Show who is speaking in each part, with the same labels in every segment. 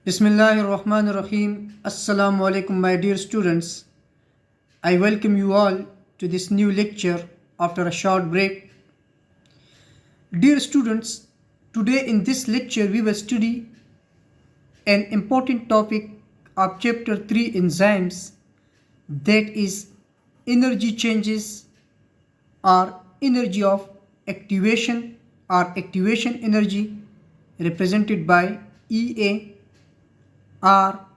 Speaker 1: Bismillahirrahmanirrahim. Assalamu alaikum, my dear students. I welcome you all to this new lecture after a short break. Dear students, today in this lecture we will study an important topic of chapter 3 enzymes, that is energy changes or energy of activation or activation energy represented by EA, are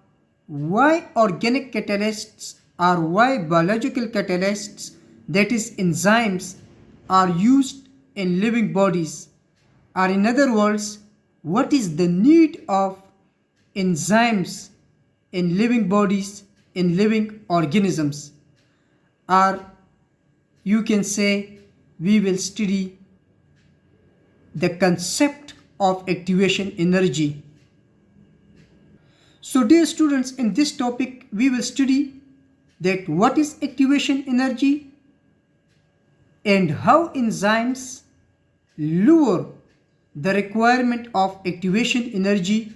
Speaker 1: why organic catalysts or why biological catalysts, that is enzymes, are used in living bodies, or in other words, what is the need of enzymes in living bodies, in living organisms, or you can say we will study the concept of activation energy. So dear students, in this topic we will study that what is activation energy and how enzymes lower the requirement of activation energy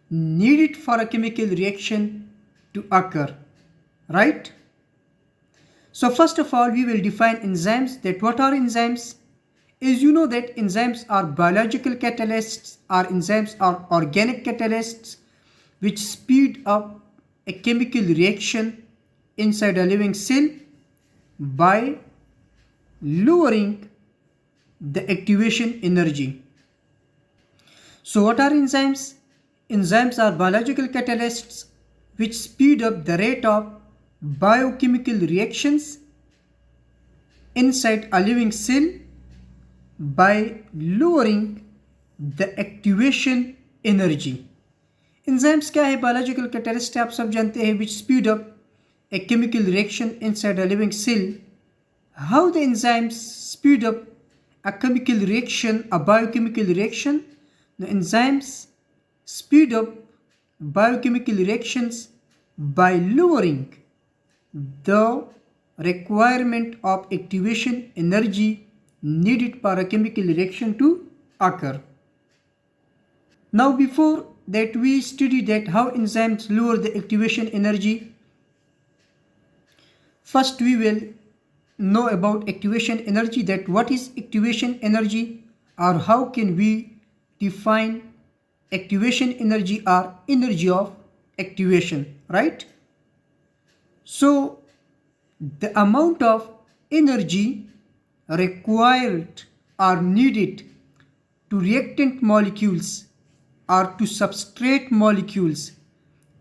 Speaker 1: needed for a chemical reaction to occur, right? So first of all we will define enzymes. That what are enzymes? As you know that enzymes are biological catalysts, or enzymes are organic catalysts which speed up a chemical reaction inside a living cell by lowering the activation energy. So what are enzymes? Enzymes are biological catalysts which speed up the rate of biochemical reactions inside a living cell by lowering the activation energy. Enzymes क्या है? Biological catalyst आप सब जानते हैं, which speed up a chemical reaction inside a living cell. How the enzymes speed up a chemical reaction, a biochemical reaction? The enzymes speed up biochemical reactions by lowering the requirement of activation energy needed for a chemical reaction to occur. Now before that we study that how enzymes lower the activation energy. First we will know about activation energy, that what is activation energy or how can we define activation energy or energy of activation, right? So the amount of energy required or needed to reactant molecules or to substrate molecules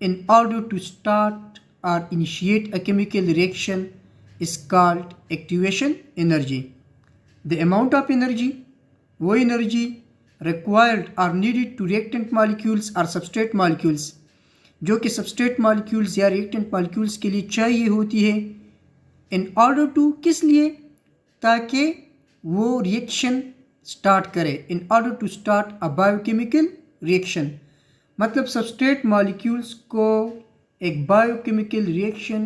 Speaker 1: in order to start or initiate a chemical reaction is called activation energy. The amount of energy, वो energy required or needed to reactant molecules or substrate molecules, जो कि substrate molecules या reactant molecules के लिए चाहिए होती है, in order to किस लिए? ताकि वो reaction start करे, in order to start a biochemical reaction. मतलब सबस्ट्रेट मॉलिक्यूल्स को एक बायोकेमिकल रिएक्शन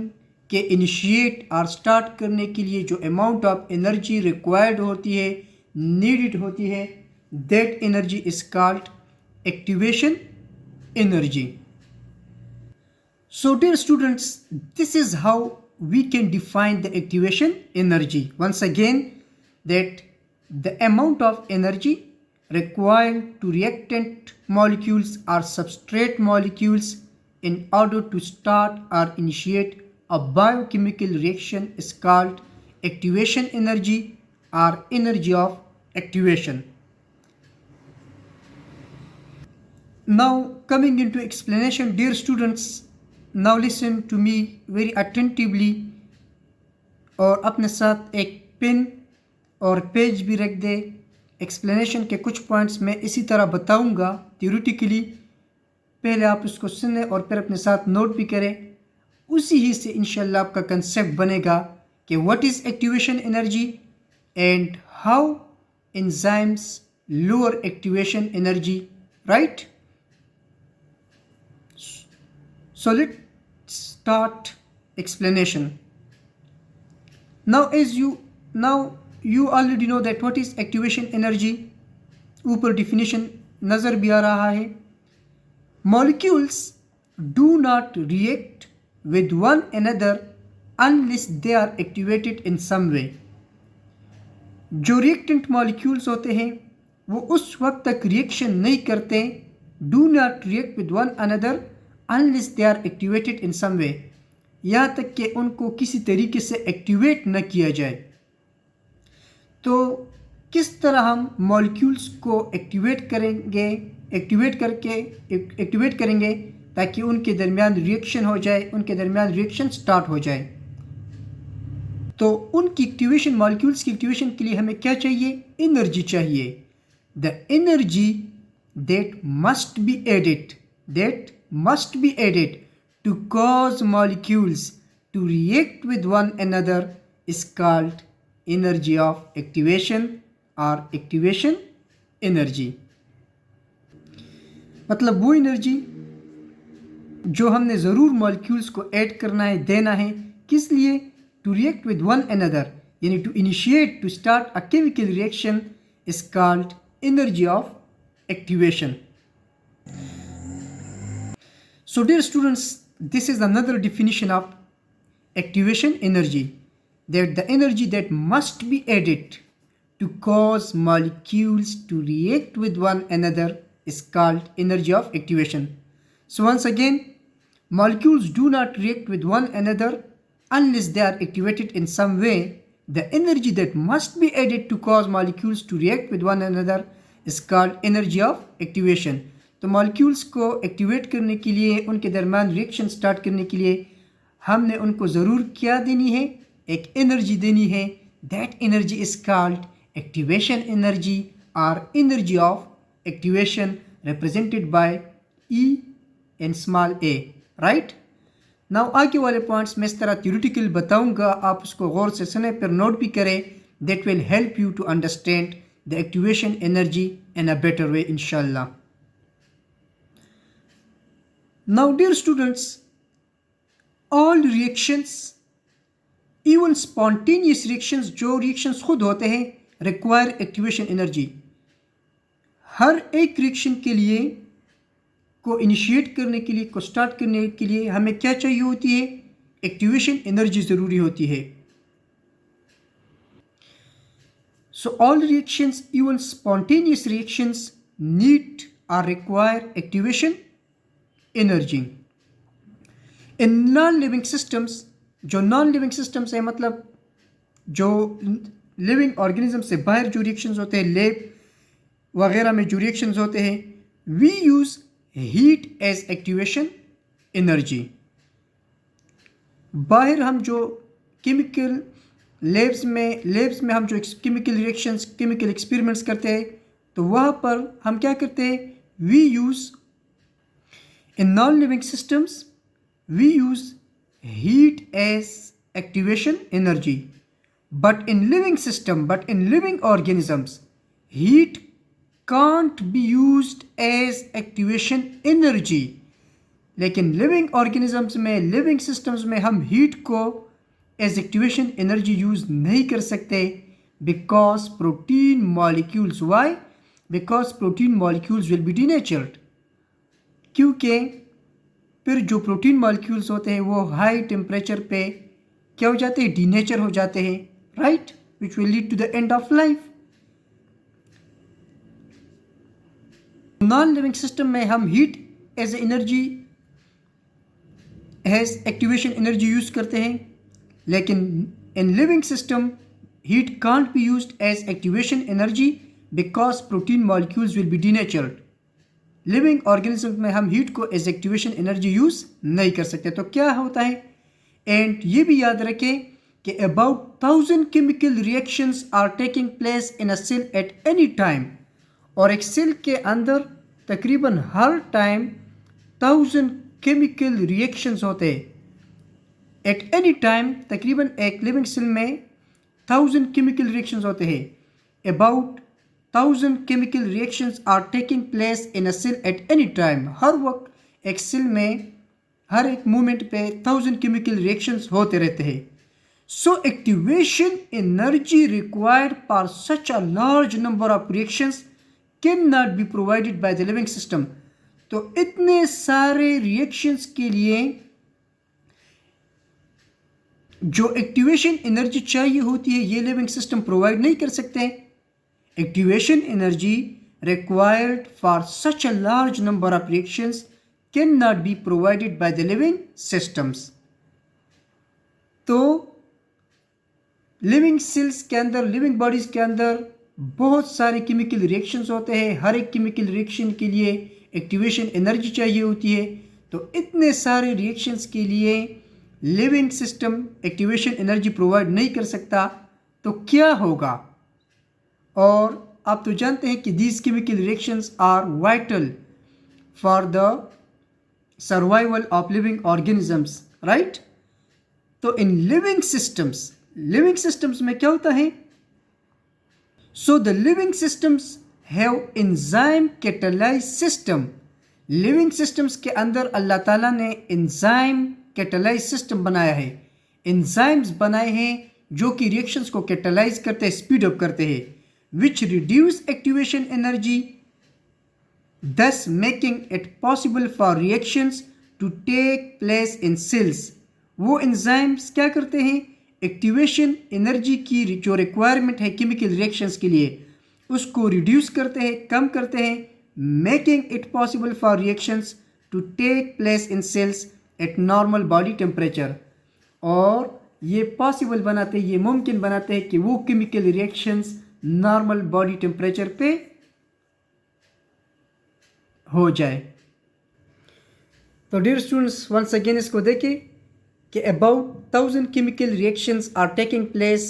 Speaker 1: के इनिशिएट और स्टार्ट करने के लिए जो अमाउंट ऑफ एनर्जी रिक्वायर्ड होती है, नीडेड होती है, that energy is called activation energy. So dear students, this is how we can define the activation energy. Once again, that the amount of energy required to reactant molecules or substrate molecules in order to start or initiate a biochemical reaction is called activation energy or energy of activation. Now coming into explanation, dear students, now listen to me very attentively और अपने साथ एक pen और page भी रख दे. Explanation के कुछ points मैं इसी तरह बताऊंगा थ्योरेटिकली, पहले आप उसको सुने और फिर अपने साथ नोट भी करें. उसी ही से इंशाल्लाह आपका कंसेप्ट बनेगा कि what is activation energy and how enzymes lower activation energy, right? So let's start explanation. Now you already know that what is activation energy. ऊपर definition नज़र भी आ रहा है. Molecules do not react with one another unless they are activated in some way. जो reactant molecules होते हैं वो उस वक्त तक रिएक्शन नहीं करते, do not react with one another unless they are activated in some way, यहाँ तक कि उनको किसी तरीके से एक्टिवेट न किया जाए। तो किस तरह हम मॉलिक्यूल्स को एक्टिवेट करेंगे ताकि उनके दरमियान रिएक्शन हो जाए, उनके दरमियान रिएक्शन स्टार्ट हो जाए। तो उनकी एक्टिवेशन, मॉलिक्यूल्स की एक्टिवेशन के लिए हमें क्या चाहिए? एनर्जी चाहिए। The energy that must be added to cause molecules to react with one another is called energy of activation और एक्टिवेशन एनर्जी। मतलब वो एनर्जी जो हमने ज़रूर मॉलिक्यूल्स को ऐड करना है, देना है, किस लिए? To react with one another, यानी to initiate, to start a chemical reaction is called energy of activation. So dear students, this is another definition of activation energy, that the energy that must be added to cause molecules to react with one another is called energy of activation. So once again, molecules do not react with one another unless they are activated in some way. The energy that must be added to cause molecules to react with one another is called energy of activation. तो molecules को activate करने के लिए, उनके दरमियान reaction start करने के लिए हमने उनको ज़रूर क्या देनी है? एक एनर्जी देनी है। That energy is called activation energy और energy of activation, represented by E and small a, right. Now आगे वाले पॉइंट्स मैं इस तरह थ्योरेटिकल बताऊंगा, आप उसको गौर से सुने, पर नोट भी करें। That will help you to understand the activation energy in a better way इंशाल्लाह। Now dear students, all reactions, even spontaneous reactions, जो reactions खुद होते हैं, require activation energy। हर एक रिएक्शन के लिए, को इनिशिएट करने के लिए, को स्टार्ट करने के लिए हमें क्या चाहिए होती है? एक्टिवेशन एनर्जी ज़रूरी होती है। So all reactions, even spontaneous reactions, need or require activation energy. In non living systems, जो नॉन लिविंग सिस्टम्स है, मतलब जो लिविंग ऑर्गेनिज्म से बाहर जो रिएक्शंस होते हैं, लैब वगैरह में जो रिएक्शंस होते हैं, we use heat as activation energy. बाहर हम जो केमिकल लैब्स में हम जो केमिकल रिएक्शंस, केमिकल एक्सपेरिमेंट्स करते हैं, तो वहाँ पर हम क्या करते हैं? We use in non-living systems, we use heat as activation energy. But in living organisms, heat can't be used as activation energy. लेकिन living organisms में, living systems में हम heat को as activation energy use नहीं कर सकते, because protein molecules, why? Because protein molecules will be denatured। क्योंकि फिर जो प्रोटीन मॉलिक्यूल्स होते हैं वो हाई टेम्परेचर पे क्या हो जाते हैं? डीनेचर हो जाते हैं, right, which will lead to the end of life. Non living system में हम heat as energy, as activation energy use करते हैं, लेकिन in living system heat can't be used as activation energy because protein molecules will be denatured. Living organism में हम heat को as activation energy use नहीं कर सकते। तो क्या होता है? एंड ये भी याद रखें कि about 1000 chemical reactions are taking place in a cell at any time, और एक सेल के अंदर तकरीबन हर टाइम 1000 केमिकल रिएक्शंस होते हैं। एट एनी टाइम तकरीबन एक लिविंग सेल में 1000 केमिकल रिएक्शंस होते हैं। About 1000 chemical reactions are taking place in a cell at any time। हर वक्त एक सेल में हर एक मोमेंट पे 1000 chemical reactions होते रहते हैं। So activation energy required for such a large number of reactions cannot be provided by the living system। तो इतने सारे रिएक्शंस के लिए जो एक्टिवेशन एनर्जी चाहिए होती है ये लिविंग सिस्टम प्रोवाइड नहीं कर सकते। Activation energy required for such a large number of reactions cannot be provided by the living systems। तो लिविंग सेल्स के अंदर, लिविंग बॉडीज के अंदर बहुत सारे केमिकल रिएक्शंस होते हैं। हर एक केमिकल रिएक्शन के लिए एक्टिवेशन एनर्जी चाहिए होती है। तो इतने सारे रिएक्शंस के लिए living system activation energy provide नहीं कर सकता। तो क्या होगा? और आप तो जानते हैं कि these chemical reactions are vital for the survival of living organisms, right? तो इन लिविंग सिस्टम्स में क्या होता है? So the living systems have enzyme catalyse system. Living systems के अंदर अल्लाह ताला ने एंजाइम कैटालाइज सिस्टम बनाया है। एंजाइम्स बनाए हैं जो कि रिएक्शंस को कैटालाइज करते हैं, स्पीड अप करते हैं, which reduce activation energy, thus making it possible for reactions to take place in cells। वो एंजाइम्स क्या करते हैं? एक्टिवेशन एनर्जी की जो रिक्वायरमेंट है केमिकल रिएक्शंस के लिए उसको रिड्यूस करते हैं, कम करते हैं, making it possible for reactions to take place in cells at normal body temperature. और ये पॉसिबल बनाते हैं, ये मुमकिन बनाते हैं कि वो chemical reactions normal body temperature पे हो जाए। तो डियर स्टूडेंट्स, वंस अगेन इसको देखें कि about 1000 chemical reactions are taking place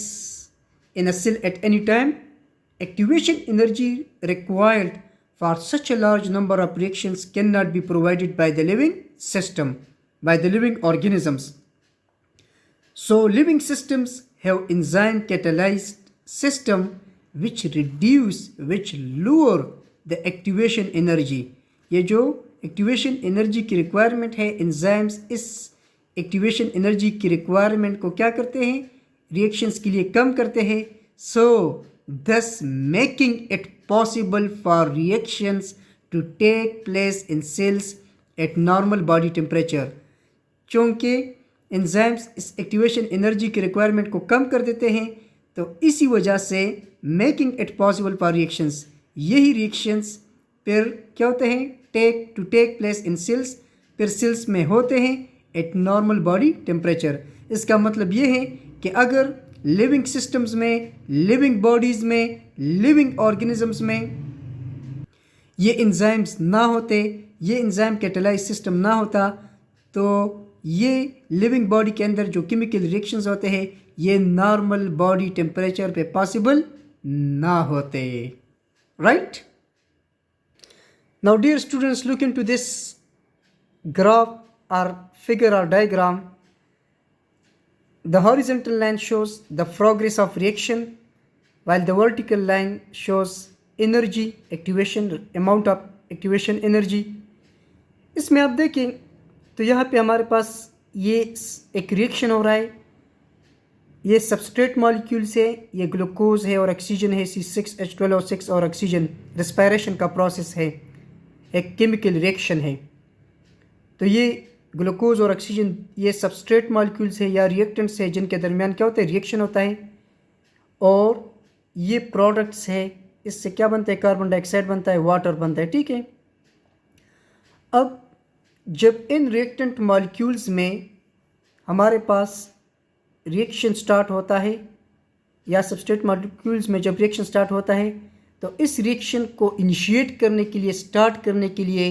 Speaker 1: in a cell at any time. Activation energy required for such a large number of reactions can not be provided by the living system, by the living organisms. So living systems have enzyme catalysed system which lower the activation energy। ये जो activation energy की requirement है, enzymes इस activation energy की requirement को क्या करते हैं? रिएक्शंस के लिए कम करते हैं। सो thus making it possible for reactions to take place in cells at normal body temperature। चूँकि एंजाइम्स इस एक्टिवेशन एनर्जी की रिक्वायरमेंट को कम कर देते हैं तो इसी वजह से making it possible for reactions, यही रिएक्शंस फिर क्या होते हैं? टेक प्लेस इन सेल्स, फिर सेल्स में होते हैं एट नॉर्मल बॉडी टेम्परेचर। इसका मतलब ये है कि अगर लिविंग सिस्टम्स में, लिविंग बॉडीज़ में, लिविंग ऑर्गेनिजम्स में ये एंजाइम्स ना होते, ये एंजाइम कैटालाइज सिस्टम ना होता, तो ये लिविंग बॉडी के अंदर जो केमिकल रिएक्शंस होते हैं ये नॉर्मल बॉडी टेम्परेचर पे पॉसिबल ना होते, right? Now dear students, look into this graph or figure or diagram. The horizontal line shows the progress of reaction while the vertical line shows energy activation, amount of activation energy। इसमें आप देखें तो यहाँ पे हमारे पास ये एक reaction हो रहा है। ये सबस्ट्रेट मॉलिक्यूल्स है, ये ग्लूकोज है और ऑक्सीजन है, C6H12O6 और ऑक्सीजन, रेस्पिरेशन का प्रोसेस है, एक केमिकल रिएक्शन है। तो ये ग्लूकोज और ऑक्सीजन ये सबस्ट्रेट मॉलिक्यूल्स है या रिएक्टेंट्स है जिनके दरमियान क्या होता है? रिएक्शन होता है। और ये प्रोडक्ट्स है, इससे क्या बनता है? कार्बन डाइऑक्साइड बनता है, वाटर बनता है, ठीक है। अब जब इन रिएक्टेंट मॉलिक्यूल्स में हमारे पास रिएक्शन स्टार्ट होता है या सबस्ट्रेट मॉलिक्यूल्स में जब रिएक्शन स्टार्ट होता है तो इस रिएक्शन को इनिशिएट करने के लिए, स्टार्ट करने के लिए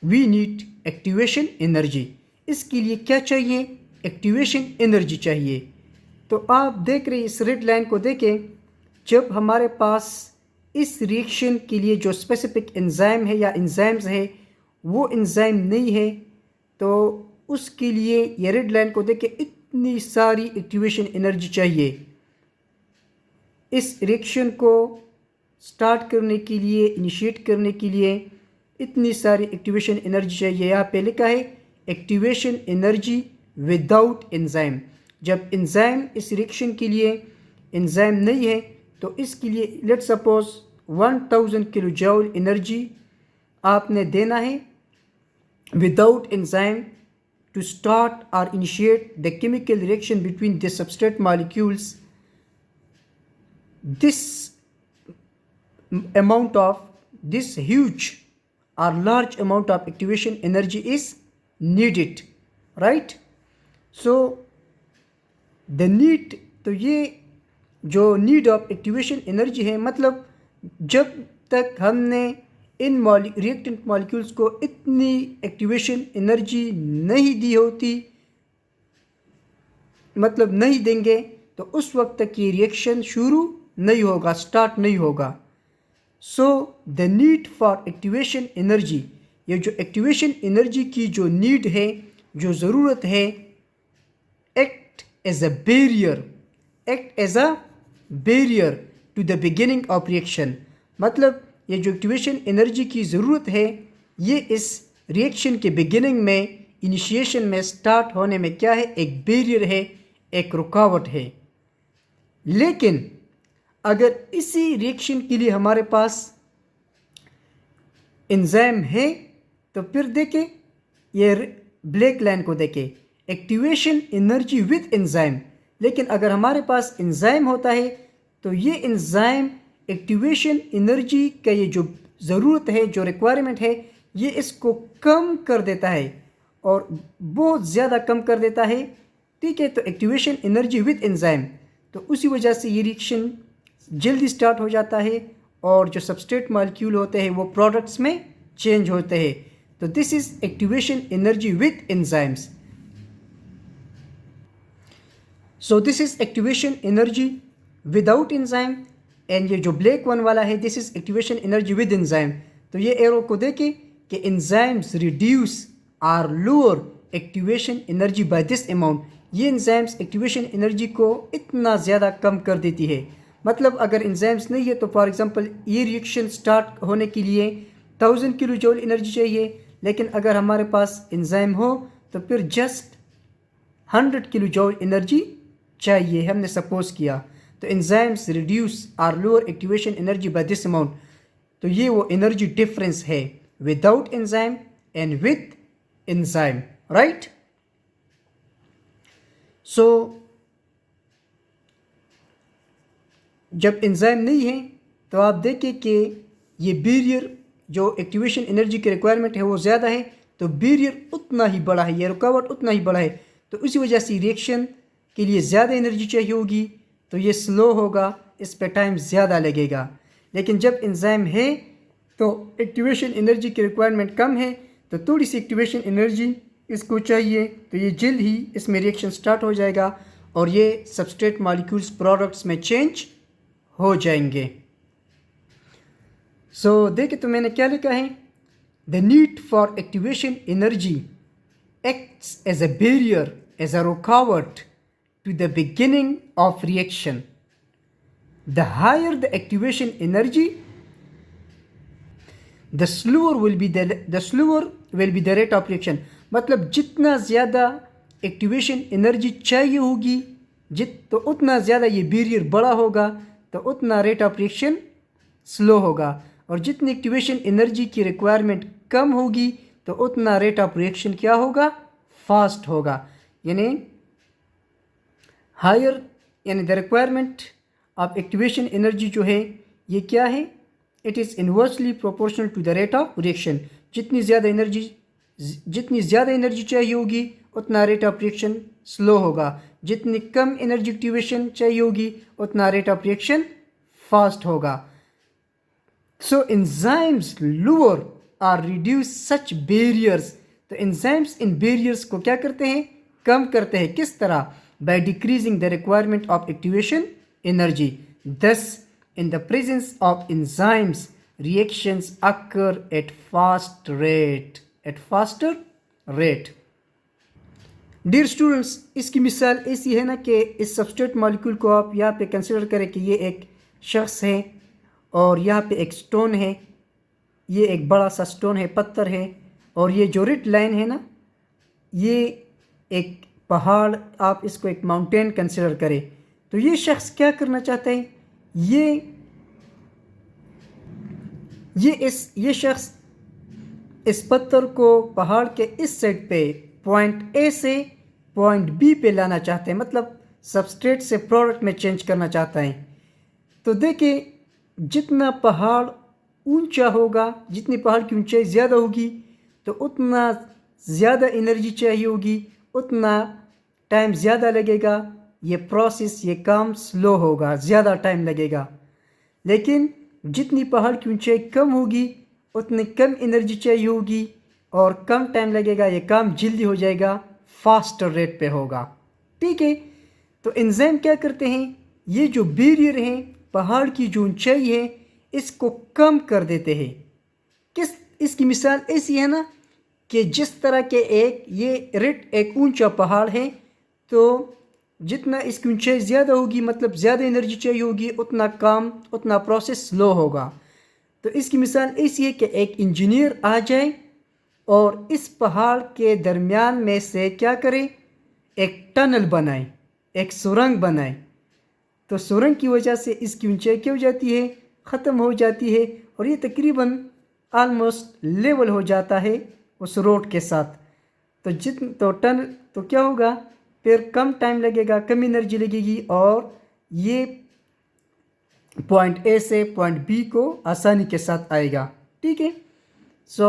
Speaker 1: वी नीड एक्टिवेशन एनर्जी। इसके लिए क्या चाहिए? एक्टिवेशन एनर्जी चाहिए। तो आप देख रहे हैं इस रेड लाइन को देखें, जब हमारे पास इस रिएक्शन के लिए जो स्पेसिफिक एंजाइम है या एंजाइम्स है वो एंजाइम नहीं है तो उसके लिए ये रेड लाइन को देखें इतनी सारी एक्टिवेशन एनर्जी चाहिए। इस रिएक्शन को स्टार्ट करने के लिए, इनिशिएट करने के लिए इतनी सारी एक्टिवेशन एनर्जी चाहिए। यहाँ पे लिखा है एक्टिवेशन एनर्जी विदाउट एंजाइम। जब एंजाइम इस रिएक्शन के लिए एंजाइम नहीं है तो इसके लिए let's suppose 1000 kilo joule energy आपने देना है without enzyme to start or initiate the chemical reaction between the substrate molecules. This amount of this huge or large amount of activation energy is needed, right? So the need, तो ये जो need of activation energy है, मतलब जब तक हमने in reactant molecules को इतनी एक्टिवेशन एनर्जी नहीं दी होती, मतलब नहीं देंगे, तो उस वक्त तक ये रिएक्शन शुरू नहीं होगा, स्टार्ट नहीं होगा. So the need for activation energy, ये जो एक्टिवेशन एनर्जी की जो नीड है, जो ज़रूरत है, act as a barrier to the beginning of reaction. मतलब ये जो एक्टिवेशन एनर्जी की ज़रूरत है, ये इस रिएक्शन के बिगिनिंग में, इनिशिएशन में, स्टार्ट होने में क्या है, एक बैरियर है, एक रुकावट है. लेकिन अगर इसी रिएक्शन के लिए हमारे पास एंजाइम है, तो फिर देखें ये ब्लैक लाइन को देखें, एक्टिवेशन एनर्जी विद एंजाइम. लेकिन अगर हमारे पास एंजाइम होता है, तो ये एंजाइम एक्टिवेशन एनर्जी का ये जो ज़रूरत है, जो रिक्वायरमेंट है, ये इसको कम कर देता है, और बहुत ज़्यादा कम कर देता है. ठीक है, तो एक्टिवेशन एनर्जी विद एंजाइम, तो उसी वजह से ये रिएक्शन जल्दी स्टार्ट हो जाता है, और जो सबस्ट्रेट मॉलिक्यूल होते हैं वो प्रोडक्ट्स में चेंज होते हैं. तो this is activation energy with enzymes. So this is activation energy without enzyme, and ये जो ब्लैक वन वाला है, this is activation energy with enzyme. तो ये एरो को देखें कि enzymes reduce or lower activation energy by this amount. ये एंजाइम्स एक्टिवेशन एनर्जी को इतना ज़्यादा कम कर देती है. मतलब अगर एंजाइम्स नहीं है, तो फॉर एग्जांपल ये रिएक्शन स्टार्ट होने के लिए 1000 किलो जूल एनर्जी चाहिए, लेकिन अगर हमारे पास एंजाइम हो तो फिर जस्ट 100 किलो जूल एनर्जी चाहिए, हमने सपोज किया. तो enzymes reduce or lower activation energy by this amount. तो ये वो एनर्जी डिफरेंस है without enzyme and with enzyme, right? So जब एंजाइम नहीं है, तो आप देखें कि ये बैरियर, जो एक्टिवेशन एनर्जी की रिक्वायरमेंट है वो ज़्यादा है, तो बैरियर उतना ही बड़ा है, ये रुकावट उतना ही बड़ा है. तो उसी वजह से रिएक्शन के लिए ज़्यादा एनर्जी चाहिए होगी, तो ये स्लो होगा, इस पे टाइम ज़्यादा लगेगा. लेकिन जब एंजाइम है, तो एक्टिवेशन एनर्जी की रिक्वायरमेंट कम है, तो थोड़ी सी एक्टिवेशन एनर्जी इसको चाहिए, तो ये जल्द ही इसमें रिएक्शन स्टार्ट हो जाएगा, और ये सबस्ट्रेट मॉलिक्यूल्स प्रोडक्ट्स में चेंज हो जाएंगे. सो देखिए, तो मैंने क्या लिखा है, the need for activation energy acts as a barrier, as a रुकावट to the beginning of reaction. The higher the activation energy, the slower will be the rate of reaction. मतलब जितना ज़्यादा एक्टिवेशन एनर्जी चाहिए होगी, तो उतना ज़्यादा ये बैरियर बड़ा होगा, तो उतना रेट ऑफ रिएक्शन स्लो होगा. और जितनी एक्टिवेशन एनर्जी की रिक्वायरमेंट कम होगी, तो उतना रेट ऑफ रिएक्शन क्या होगा, फास्ट होगा. यानी हायर, यानी the requirement of activation energy जो है, ये क्या है, it is inversely proportional to the rate of reaction. जितनी ज़्यादा एनर्जी चाहिए होगी, उतना रेट ऑफ रिएक्शन स्लो होगा. जितनी कम एनर्जी एक्टिवेशन चाहिए होगी, उतना रेट ऑफ रिएक्शन फास्ट होगा. सो एंजाइम्स लोअर और रिड्यूस सच बैरियर्स. तो एंजाइम्स इन बैरियर्स को क्या करते हैं, कम करते हैं. किस तरह? By decreasing the requirement of activation energy. दस in the presence of enzymes, reactions occur at faster rate. Dear students, इसकी मिसाल ऐसी है ना कि इस सबस्ट्रेट मॉलिक्यूल को आप यहाँ पे कंसिडर करें कि ये एक शख्स है, और यहाँ पे एक स्टोन है, ये एक बड़ा सा स्टोन है, पत्थर है, और ये जो रेड लाइन है ना, ये एक पहाड़, आप इसको एक माउंटेन कंसिडर करें. तो ये शख्स क्या करना चाहता है, ये शख्स इस पत्थर को पहाड़ के इस साइड पे पॉइंट ए से पॉइंट बी पे लाना चाहते हैं, मतलब सबस्ट्रेट से प्रोडक्ट में चेंज करना चाहता है। तो देखिए जितना पहाड़ ऊंचा होगा, जितनी पहाड़ की ऊंचाई ज़्यादा होगी तो उतना ज़्यादा एनर्जी चाहिए होगी, उतना टाइम ज़्यादा लगेगा, ये प्रोसेस, ये काम स्लो होगा, ज़्यादा टाइम लगेगा। लेकिन जितनी पहाड़ की ऊंचाई कम होगी उतनी कम एनर्जी चाहिए होगी और कम टाइम लगेगा, ये काम जल्दी हो जाएगा, फास्टर रेट पे होगा। ठीक है, तो एंजाइम क्या करते हैं, ये जो बैरियर है, पहाड़ की जो ऊंचाई है, इसको कम कर देते हैं। इसकी मिसाल ऐसी है ना कि जिस तरह के एक ऊंचा पहाड़ है, तो जितना इसकी ऊंचाई ज़्यादा होगी, मतलब ज़्यादा एनर्जी चाहिए होगी, उतना काम, उतना प्रोसेस स्लो होगा। तो इसकी मिसाल ऐसी है कि एक इंजीनियर आ जाए और इस पहाड़ के दरमियान में से क्या करे, एक टनल बनाए, एक सुरंग बनाए। तो सुरंग की वजह से इसकी ऊंचाई क्या हो जाती है, ख़त्म हो जाती है और ये तकरीबन आलमोस्ट लेवल हो जाता है उस रोड के साथ। तो क्या होगा, फिर कम टाइम लगेगा, कम एनर्जी लगेगी और ये पॉइंट ए से पॉइंट बी को आसानी के साथ आएगा। ठीक है, सो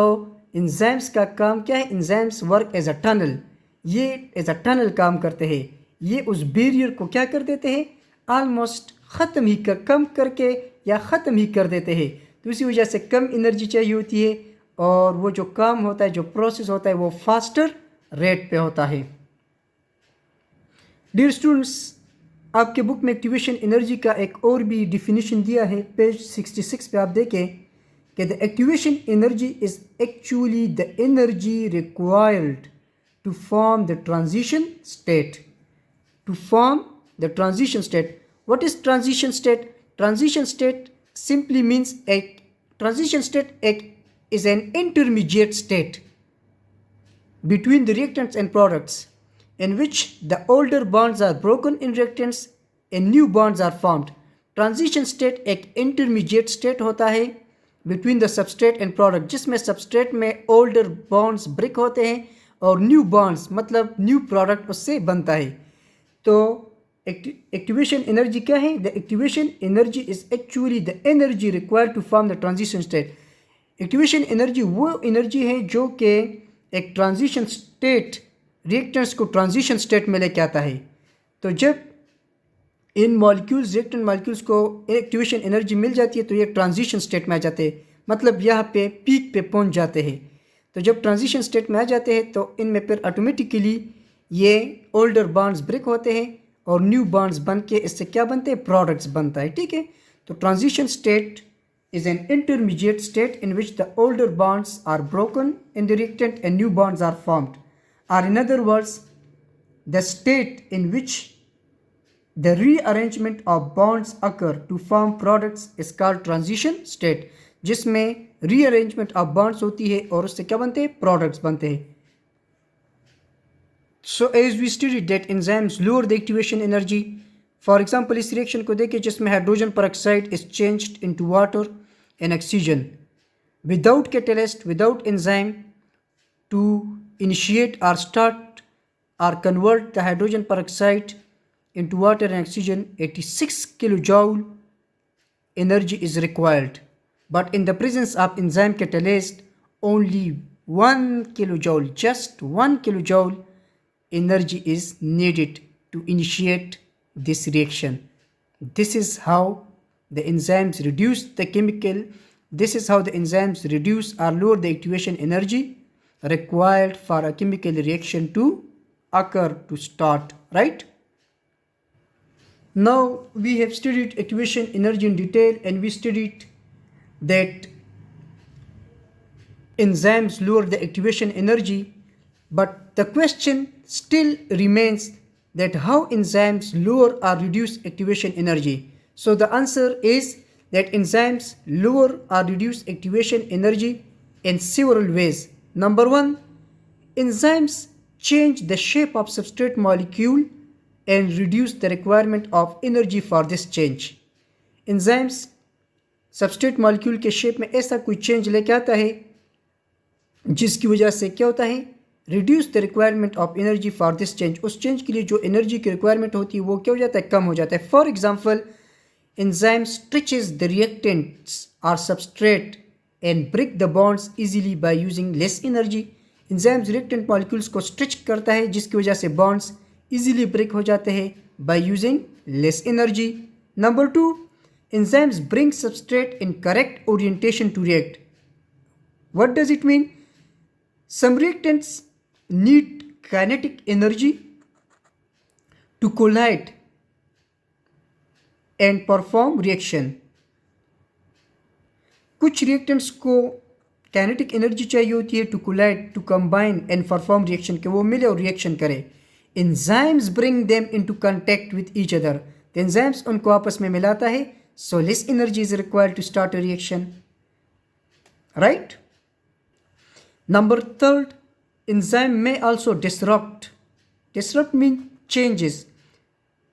Speaker 1: एंजाइम्स का काम क्या है, enzymes work as a tunnel, ये एज अ टनल काम करते हैं। ये उस बैरियर को क्या कर देते हैं, ऑलमोस्ट कम करके या ख़त्म ही कर देते हैं। तो इसी वजह से कम एनर्जी चाहिए होती है और वो जो काम होता है, जो प्रोसेस होता है, वो फास्टर रेट पे होता है। डियर स्टूडेंट्स, आपके बुक में एक्टिवेशन एनर्जी का एक और भी डिफिनीशन दिया है, पेज 66 पे आप देखें कि the activation energy is actually the energy required to form the transition state. To form the transition state. What is transition state? Transition state simply means is an intermediate state between the reactants and products in which the older bonds are broken in reactants and new bonds are formed. Transition state एक intermediate state होता है between the substrate and product, जिसमें substrate में older bonds break होते हैं और new bonds मतलब new product उससे बनता है। तो एक्टिवेशन एनर्जी क्या है, the activation energy is actually the energy required to form the transition state. Activation energy वो एनर्जी है जो कि एक ट्रांजिशन स्टेट, रिएक्टेंट्स को ट्रांजिशन स्टेट में लेके आता है। तो जब इन मॉलिक्यूल्स, रिएक्टेंट मॉलिक्यूल्स को एक्टिवेशन एनर्जी मिल जाती है तो ये ट्रांजिशन स्टेट में आ जाते हैं, मतलब यहाँ पे पीक पे पहुँच जाते हैं। तो जब ट्रांजिशन स्टेट में आ जाते हैं तो इनमें फिर ऑटोमेटिकली ये ओल्डर बॉन्ड्स ब्रेक होते हैं और न्यू बॉन्ड्स बन के इससे क्या बनते हैं, प्रोडक्ट्स बनता है। ठीक है, तो transition state is an intermediate state in which the older bonds are broken in the reactant and new bonds are formed, or in other words the state in which the rearrangement of bonds occur to form products is called transition state, जिसमें rearrangement of bonds होती है और उससे क्या बनते हैं, products बनते हैं। So as we studied that enzymes lower the activation energy. For example, इस रिएक्शन को देखिए जिसमें hydrogen peroxide is changed into water and oxygen without catalyst, without enzyme to initiate or start or convert the hydrogen peroxide into water and oxygen. 86 kilojoule energy is required, but in the presence of enzyme catalyst only 1 kilojoule, just 1 kilojoule energy is needed to initiate this reaction. This is how the enzymes reduce the chemical, this is how the enzymes reduce or lower the activation energy required for a chemical reaction to occur, to start, right? Now we have studied activation energy in detail and we studied that enzymes lower the activation energy, but the question still remains that how enzymes lower or reduce activation energy. So the answer is that enzymes lower or reduce activation energy in several ways. Number one, enzymes change the shape of substrate molecule and reduce the requirement of energy for this change. Enzymes substrate molecule के shape में ऐसा कोई change लेके आता है जिसकी वजह से क्या होता है, reduce the requirement of energy for this change, उस चेंज के लिए जो एनर्जी की रिक्वायरमेंट होती है वो क्या हो जाता है, कम हो जाता है। For example, enzyme stretches the reactants or substrate and break the bonds easily by using less energy. enzymes reactant molecules को stretch करता है जिसकी वजह से bonds easily break हो जाते हैं by using less energy. Number 2, enzymes bring substrate in correct orientation to react. What does it mean? Some reactants need kinetic energy to collide and perform reaction. कुछ reactants को kinetic energy चाहिए होती है to collide, to combine and perform reaction, के वो मिले और reaction करे। Enzymes bring them into contact with each other, तो एंजाइम्स उनको आपस में मिलाता है, so less energy is required to start a reaction, right. Number 3, enzyme में also disrupt mean changes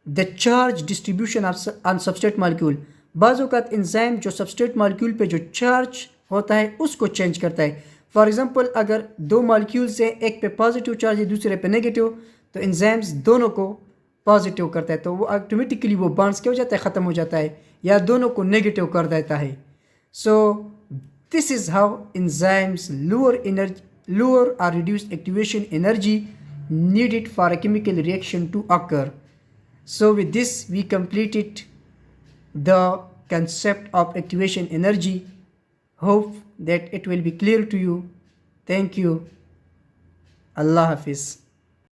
Speaker 1: the charge distribution on substrate molecule. बाज़ औक़ात enzyme जो सबस्ट्रेट मॉलिक्यूल पे जो चार्ज होता है उसको चेंज करता है। फॉर एग्जांपल, अगर दो मॉलिक्यूल्स हैं, एक पे पॉजिटिव चार्ज है दूसरे पे नेगेटिव, तो एंजाइम्स दोनों को पॉजिटिव करता है, तो वो ऑटोमेटिकली वो बॉन्ड्स क्या हो जाता है, ख़त्म हो जाता है, या दोनों को नेगेटिव कर देता है। सो this is how enzymes lower or reduce activation energy needed for a chemical reaction to occur. So with this we completed the concept of activation energy. Hope that it will be clear to you. Thank you. Allah Hafiz.